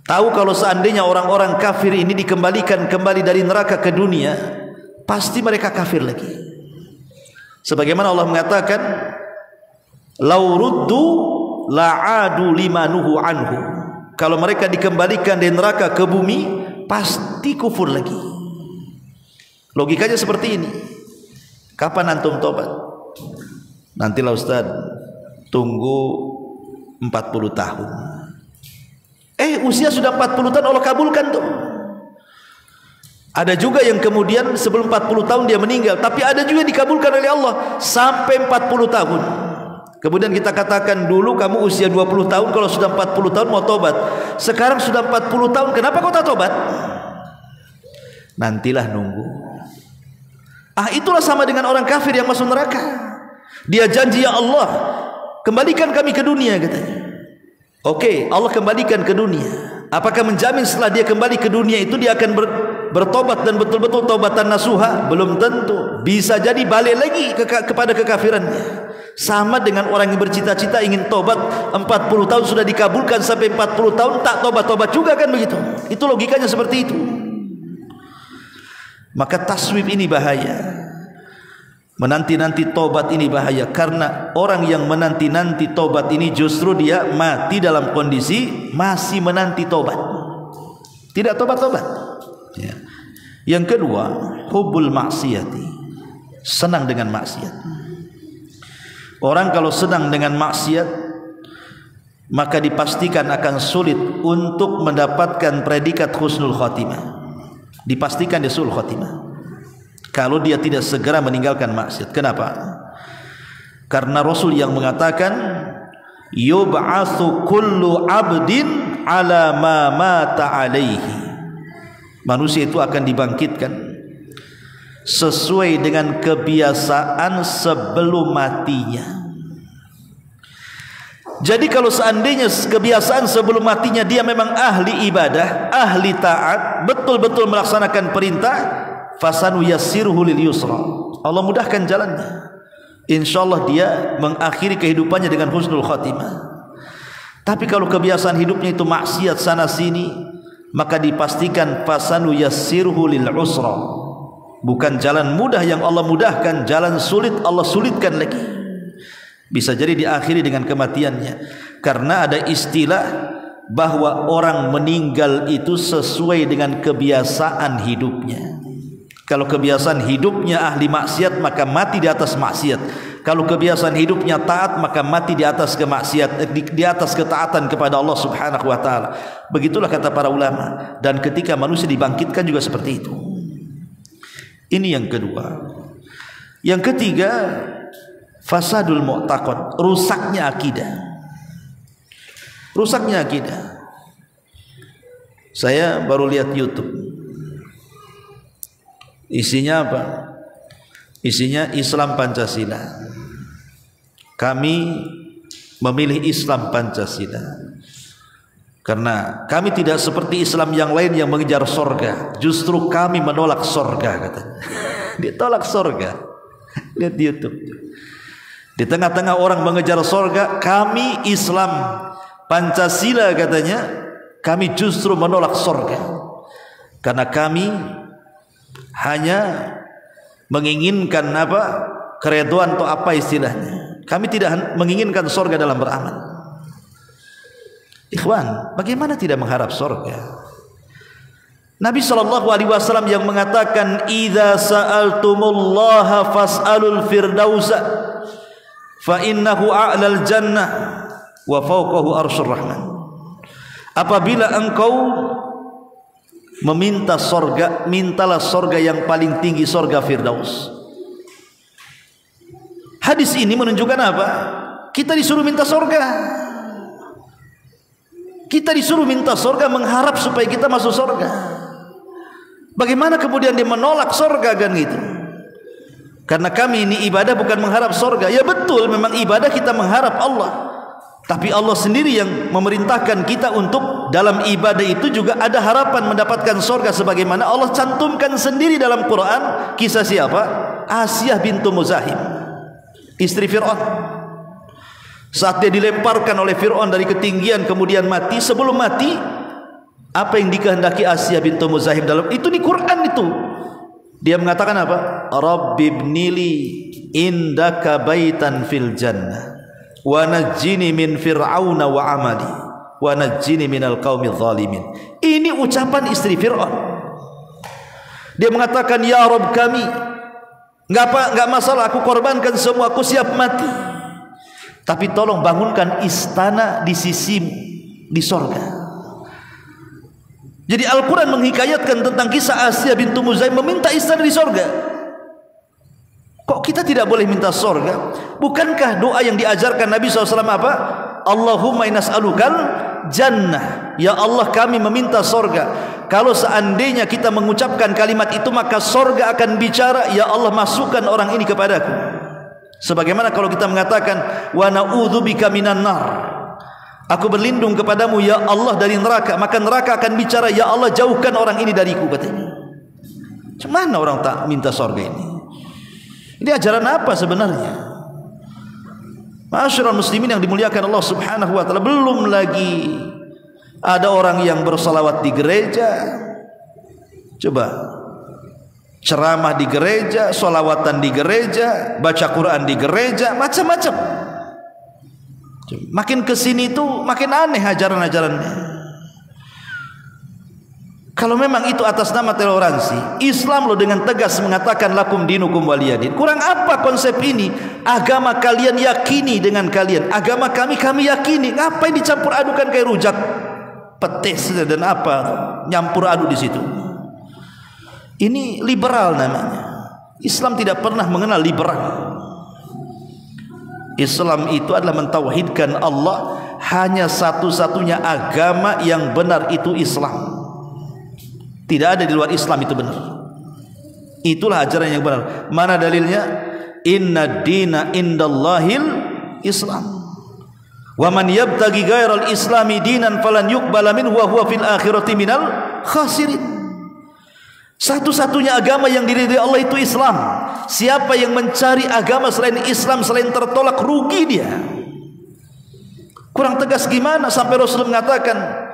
Tahu kalau seandainya orang-orang kafir ini dikembalikan kembali dari neraka ke dunia, pasti mereka kafir lagi. Sebagaimana Allah mengatakan Lau ruddu la'adu limanuhu anhu. Kalau mereka dikembalikan dari neraka ke bumi, pasti kufur lagi. Logikanya seperti ini. Kapan antum tobat? Nantilah Ustaz, tunggu 40 tahun. Usia sudah 40 tahun Allah kabulkan tuh. Ada juga yang kemudian sebelum 40 tahun dia meninggal, tapi ada juga dikabulkan oleh Allah sampai 40 tahun. Kemudian kita katakan, dulu kamu usia 20 tahun, kalau sudah 40 tahun mau tobat. Sekarang sudah 40 tahun, kenapa kau tak tobat? Nantilah nunggu. Itulah sama dengan orang kafir yang masuk neraka. Dia janji, ya Allah, kembalikan kami ke dunia, katanya. Oke, Allah kembalikan ke dunia. Apakah menjamin setelah dia kembali ke dunia itu dia akan bertobat dan betul-betul taubatan nasuha? Belum tentu. Bisa jadi balik lagi kepada kekafirannya. Sama dengan orang yang bercita-cita ingin tobat 40 tahun sudah dikabulkan, sampai 40 tahun tak tobat-tobat juga, kan begitu. Itu logikanya seperti itu. Maka taswib ini bahaya. Menanti-nanti tobat ini bahaya, karena orang yang menanti-nanti tobat ini justru dia mati dalam kondisi masih menanti tobat, tidak tobat-tobat. Ya. Yang kedua, hubbul maksiati, senang dengan maksiat. Orang kalau senang dengan maksiat, maka dipastikan akan sulit untuk mendapatkan predikat husnul khotimah. Dipastikan dia sul khotimah kalau dia tidak segera meninggalkan maksiat. Kenapa? Karena Rasul yang mengatakan, yub'atsu kullu 'abdin 'ala ma mata 'alaihi. Manusia itu akan dibangkitkan sesuai dengan kebiasaan sebelum matinya. Jadi kalau seandainya kebiasaan sebelum matinya dia memang ahli ibadah, ahli taat, betul-betul melaksanakan perintah, fasanu yassiruhu lil yusra, Allah mudahkan jalannya. Insyaallah dia mengakhiri kehidupannya dengan husnul khatimah. Tapi kalau kebiasaan hidupnya itu maksiat sana sini, maka dipastikan fasanu yassiruhu lil usra, bukan jalan mudah yang Allah mudahkan, jalan sulit Allah sulitkan lagi. Bisa jadi diakhiri dengan kematiannya. Karena ada istilah bahwa orang meninggal itu sesuai dengan kebiasaan hidupnya. Kalau kebiasaan hidupnya ahli maksiat, maka mati di atas maksiat. Kalau kebiasaan hidupnya taat, maka mati di atas kemaksiat, di atas ketaatan kepada Allah Subhanahu wa taala. Begitulah kata para ulama. Dan ketika manusia dibangkitkan juga seperti itu. Ini yang kedua. Yang ketiga, fasadul mu'taqad, rusaknya akidah. Rusaknya akidah. Saya baru lihat YouTube. Isinya apa? Isinya Islam Pancasila. Kami memilih Islam Pancasila karena kami tidak seperti Islam yang lain yang mengejar sorga. Justru kami menolak sorga, katanya. Dia tolak sorga. Lihat di YouTube. Di tengah-tengah orang mengejar sorga, kami Islam Pancasila, katanya, kami justru menolak sorga. Karena kami hanya menginginkan apa? Keredoan atau apa istilahnya. Kami tidak menginginkan sorga dalam beramal. Ikhwan, bagaimana tidak mengharap sorga? Nabi SAW yang mengatakan, idza sa'altumullaha fas'alul firdausa fa innahu a'lal jannah wa fawqahu arsyur rahman. Apabila engkau meminta sorga, mintalah sorga yang paling tinggi, sorga firdaus. Hadis ini menunjukkan apa? Kita disuruh minta sorga. Kita disuruh minta sorga, mengharap supaya kita masuk sorga. Bagaimana kemudian dia menolak sorga, kan gitu? Karena kami ini ibadah bukan mengharap sorga. Ya betul, memang ibadah kita mengharap Allah. Tapi Allah sendiri yang memerintahkan kita untuk dalam ibadah itu juga ada harapan mendapatkan sorga. Sebagaimana Allah cantumkan sendiri dalam Quran kisah siapa? Asiyah bintu Muzahim, istri Fir'aun. Saat dia dilemparkan oleh Fir'aun dari ketinggian kemudian mati, sebelum mati apa yang dikehendaki Asiyah bintu Muzahim dalam itu di Quran itu? Dia mengatakan apa? Rabbibnili indaka baitan fil jannah wa najjini min fir'auna wa amali wa najjini minal qaumidz zalimin. Ini ucapan istri Fir'aun. Dia mengatakan, ya Rabb kami, enggak masalah, aku korbankan semua, aku siap mati, tapi tolong bangunkan istana di sisimu di sorga. Jadi Al-Quran menghikayatkan tentang kisah Asiyah bintu Muzaim meminta istana di sorga. Kok kita tidak boleh minta sorga? Bukankah doa yang diajarkan Nabi SAW apa? Allahumma inas'alukal jannah. Ya Allah, kami meminta sorga. Kalau seandainya kita mengucapkan kalimat itu, maka sorga akan bicara, ya Allah, masukkan orang ini kepadaku. Sebagaimana kalau kita mengatakan wa na'udzubika minan nar, aku berlindung kepadamu ya Allah dari neraka, maka neraka akan bicara, ya Allah, jauhkan orang ini dariku, katanya. Mana orang tak minta sorga ini? Ini ajaran apa sebenarnya? Ma'asyiral muslimin yang dimuliakan Allah Subhanahu wa taala, belum lagi ada orang yang bersalawat di gereja. Coba, ceramah di gereja, sholawatan di gereja, baca Quran di gereja, macam-macam. Makin kesini tuh makin aneh ajaran-ajarannya. Kalau memang itu atas nama toleransi, Islam loh dengan tegas mengatakan lakum dinukum waliyadin. Kurang apa konsep ini? Agama kalian yakini dengan kalian, agama kami yakini. Ngapain dicampur adukan kayak rujak petis dan apa, nyampur adu di situ? Ini liberal namanya. Islam tidak pernah mengenal liberal. Islam itu adalah mentauhidkan Allah, hanya satu-satunya agama yang benar itu Islam. Tidak ada di luar Islam itu benar. Itulah ajaran yang benar. Mana dalilnya? Inna dina indallahil Islam. Wa man yabtaghi ghairal islami dinan falan yuqbala minhu wa huwa fil akhirati minal khasirin. Satu-satunya agama yang diridhai Allah itu Islam. Siapa yang mencari agama selain Islam, selain tertolak, rugi dia. Kurang tegas gimana sampai Rasul mengatakan,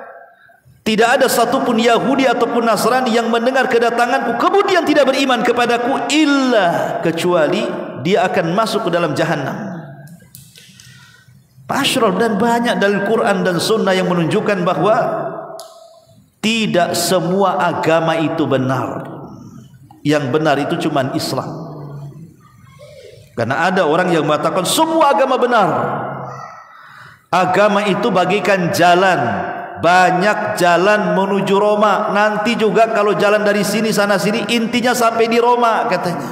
tidak ada satupun Yahudi ataupun Nasrani yang mendengar kedatanganku kemudian tidak beriman kepadaku illa kecuali dia akan masuk ke dalam jahannam. Pasrul, dan banyak dalil Quran dan Sunnah yang menunjukkan bahwa tidak semua agama itu benar. Yang benar itu cuma Islam. Karena ada orang yang mengatakan semua agama benar. Agama itu bagaikan jalan. Banyak jalan menuju Roma. Nanti juga kalau jalan dari sini sana sini, intinya sampai di Roma, katanya.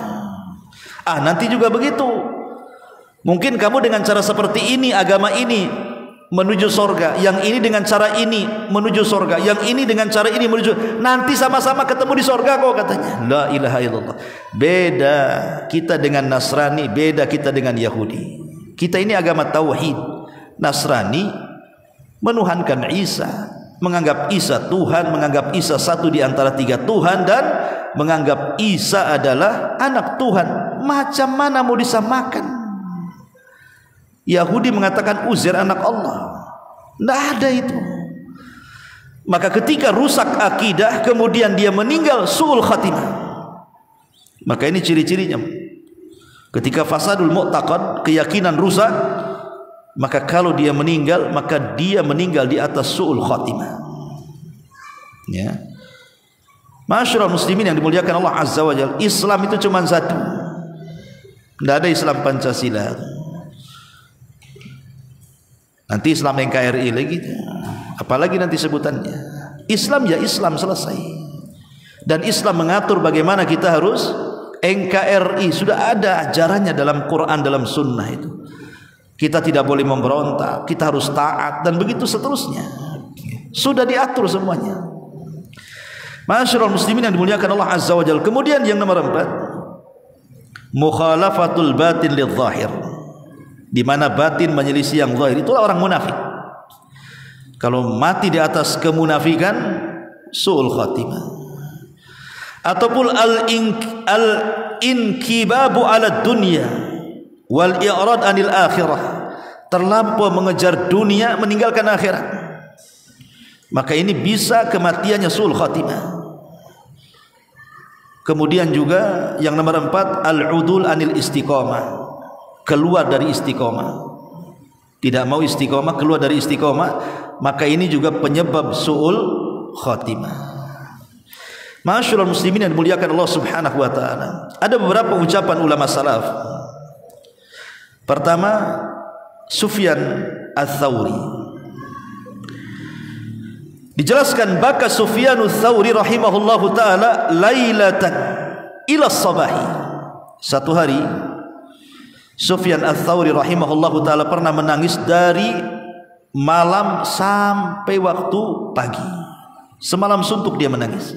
Nanti juga begitu. Mungkin kamu dengan cara seperti ini, agama ini menuju sorga, yang ini dengan cara ini menuju sorga, yang ini dengan cara ini menuju, nanti sama-sama ketemu di sorga kok, katanya. La ilaha illallah. Beda kita dengan Nasrani, beda kita dengan Yahudi. Kita ini agama tauhid. Nasrani menuhankan Isa, menganggap Isa Tuhan, menganggap Isa satu di antara tiga Tuhan, dan menganggap Isa adalah anak Tuhan. Macam mana mau disamakan? Yahudi mengatakan Uzair anak Allah. Tidak ada itu. Maka ketika rusak akidah, kemudian dia meninggal su'ul khatimah. Maka ini ciri-cirinya. Ketika fasadul mu'taqad, keyakinan rusak, maka kalau dia meninggal, maka dia meninggal di atas su'ul khatimah. Ya. Masyarul muslimin yang dimuliakan Allah Azza wa Jalla, Islam itu cuma satu. Tidak ada Islam Pancasila. Nanti Islam NKRI lagi, apalagi nanti sebutannya. Islam ya Islam, selesai. Dan Islam mengatur bagaimana kita harus NKRI. Sudah ada ajarannya dalam Quran, dalam Sunnah itu. Kita tidak boleh memberontak, kita harus taat, dan begitu seterusnya. Sudah diatur semuanya. Masyarul muslimin yang dimuliakan Allah Azza wa Jalla. Kemudian yang nomor 4, mukhalafatul batin lidh zahir. Di mana batin menyelisih yang zahir, itulah orang munafik. Kalau mati di atas kemunafikan, su'ul khatimah. Ataupun al-inkibabu ala dunya wal i'rad anil akhirah, terlampau mengejar dunia, meninggalkan akhirat. Maka ini bisa kematiannya su'ul khatimah. Kemudian juga yang nomor 4, al-udul anil istiqamah, keluar dari istiqamah. tidak mau istiqomah, keluar dari istiqomah, maka ini juga penyebab su'ul khatimah. Ma'asyiral muslimin yang dimuliakan Allah Subhanahu wa taala. Ada beberapa ucapan ulama salaf. Pertama, Sufyan Ats-Tsauri. Dijelaskan baka Sufyan Ats-Tsauri rahimahullahu taala lailatan ila sabahi. Satu hari Sufyan Ats-Tsauri rahimahullahu taala pernah menangis dari malam sampai waktu pagi. Semalam suntuk dia menangis.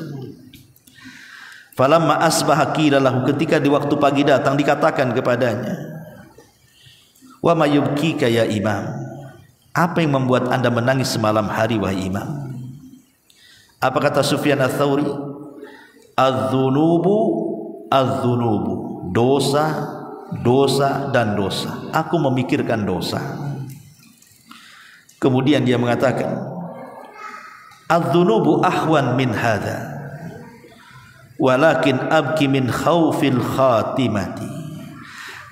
Falamma asbaha qila lahu, ketika di waktu pagi datang dikatakan kepadanya, wa ma yubkika ya imam, apa yang membuat anda menangis semalam hari wahai imam? Apa kata Sufyan Ats-Tsauri? Az-dzunubu az-dzunubu, dosa, dosa dan dosa. Aku memikirkan dosa. Kemudian dia mengatakan, az-dzunubu ahwan min hadza, walakin abki min khaufil khatimati.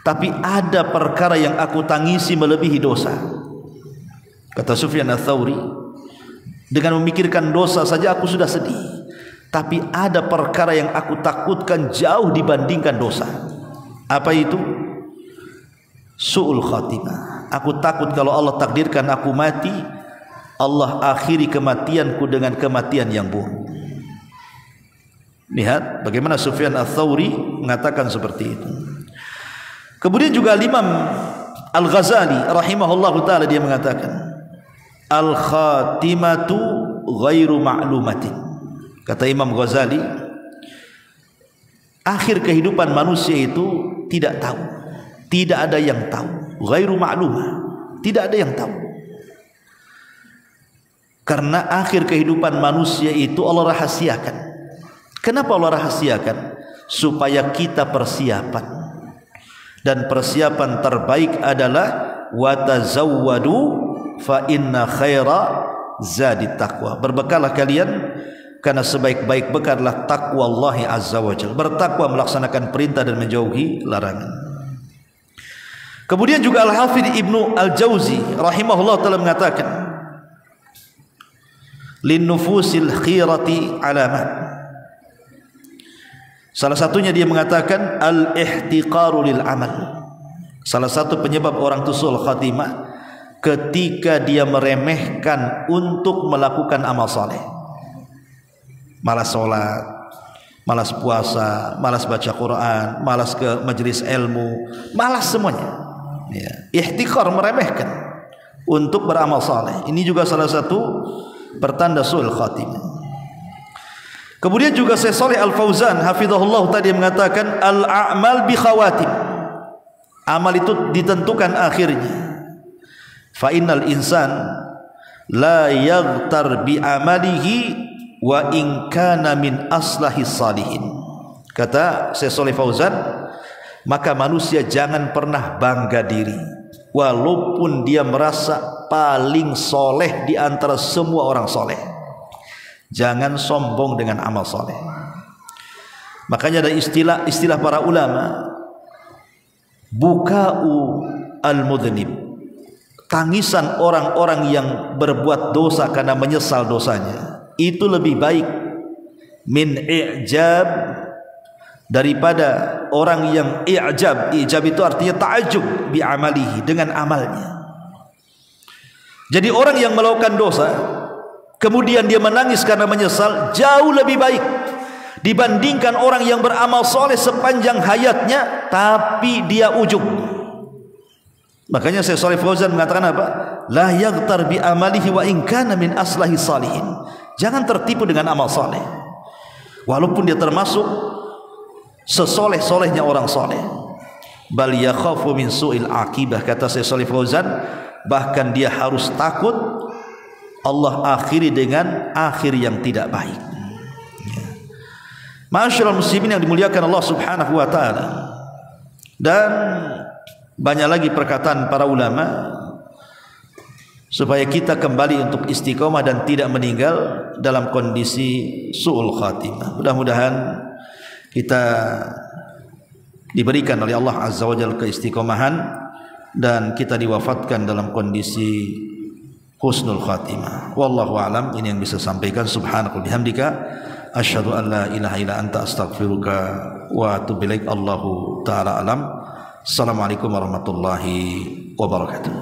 Tapi ada perkara yang aku tangisi melebihi dosa. Kata Sufyan Ats-Tsauri, dengan memikirkan dosa saja aku sudah sedih, tapi ada perkara yang aku takutkan jauh dibandingkan dosa. Apa itu? Su'ul khatimah. Aku takut kalau Allah takdirkan aku mati, Allah akhiri kematianku dengan kematian yang buruk. Lihat bagaimana Sufyan Ats-Tsauri mengatakan seperti itu. Kemudian juga Imam Al-Ghazali rahimahullahu taala dia mengatakan, al-khatimatu ghairu ma'lumatin. Kata Imam Ghazali, akhir kehidupan manusia itu tidak tahu. Tidak ada yang tahu. Ghairu ma'lumah. Tidak ada yang tahu. Karena akhir kehidupan manusia itu Allah rahasiakan. Kenapa Allah rahasiakan? Supaya kita persiapan. Dan persiapan terbaik adalah watazawwadu fa inna khaira zadit taqwa. Berbekallah kalian karena sebaik-baik bekal adalah taqwa Allah azza wajalla. Bertakwa, melaksanakan perintah dan menjauhi larangan. Kemudian juga Al-Hafidz Ibnu Al-Jauzi rahimahullah taala mengatakan, lin nufusil khirati alamat. Salah satunya dia mengatakan al-ihtiqaru lil amal. Salah satu penyebab orang itu su'ul khatimah ketika dia meremehkan untuk melakukan amal saleh. Malas sholat, malas puasa, malas baca Quran, malas ke majelis ilmu, malas semuanya. Ya. Ihtiqar, meremehkan untuk beramal saleh. Ini juga salah satu pertanda su'ul khatimah. Kemudian juga Syekh Shalih Al-Fauzan hafizahullah tadi mengatakan al-a'mal bi khawatim. Amal itu ditentukan akhirnya. Fa innal insan la yaghtar bi amalihi wa in kana min aslahis salihin. Kata Syekh Shalih Fauzan, maka manusia jangan pernah bangga diri walaupun dia merasa paling soleh di antara semua orang soleh. Jangan sombong dengan amal soleh. Makanya ada istilah para ulama, buka'u al-mudhnib, tangisan orang-orang yang berbuat dosa karena menyesal dosanya, itu lebih baik min i'jab, daripada orang yang i'jab. I'jab itu artinya ta'ajub bi amalihi, dengan amalnya. Jadi orang yang melakukan dosa kemudian dia menangis karena menyesal, jauh lebih baik dibandingkan orang yang beramal soleh sepanjang hayatnya tapi dia ujub. Makanya Syekh Shalih Fauzan mengatakan apa? La yaghtar bi amalihi wa in kana min aslahi salihin. Jangan tertipu dengan amal soleh walaupun dia termasuk sesoleh-solehnya orang soleh. Bal yakhafu min su'il akibah. Kata Syekh Shalih Fauzan, bahkan dia harus takut Allah akhiri dengan akhir yang tidak baik. Ma'asyiral muslimin yang dimuliakan Allah Subhanahu wa taala. Dan banyak lagi perkataan para ulama supaya kita kembali untuk istiqomah dan tidak meninggal dalam kondisi su'ul khatimah. Mudah-mudahan kita diberikan oleh Allah Azza wa Jalla keistiqomahan dan kita diwafatkan dalam kondisi husnul khatimah. Wallahu a'lam. Ini yang bisa sampaikan. Subhanaka bihamdika asyhadu an la ilaha illa anta astaghfiruka wa atubu ilaik. Allahu taala alam. Assalamualaikum warahmatullahi wabarakatuh.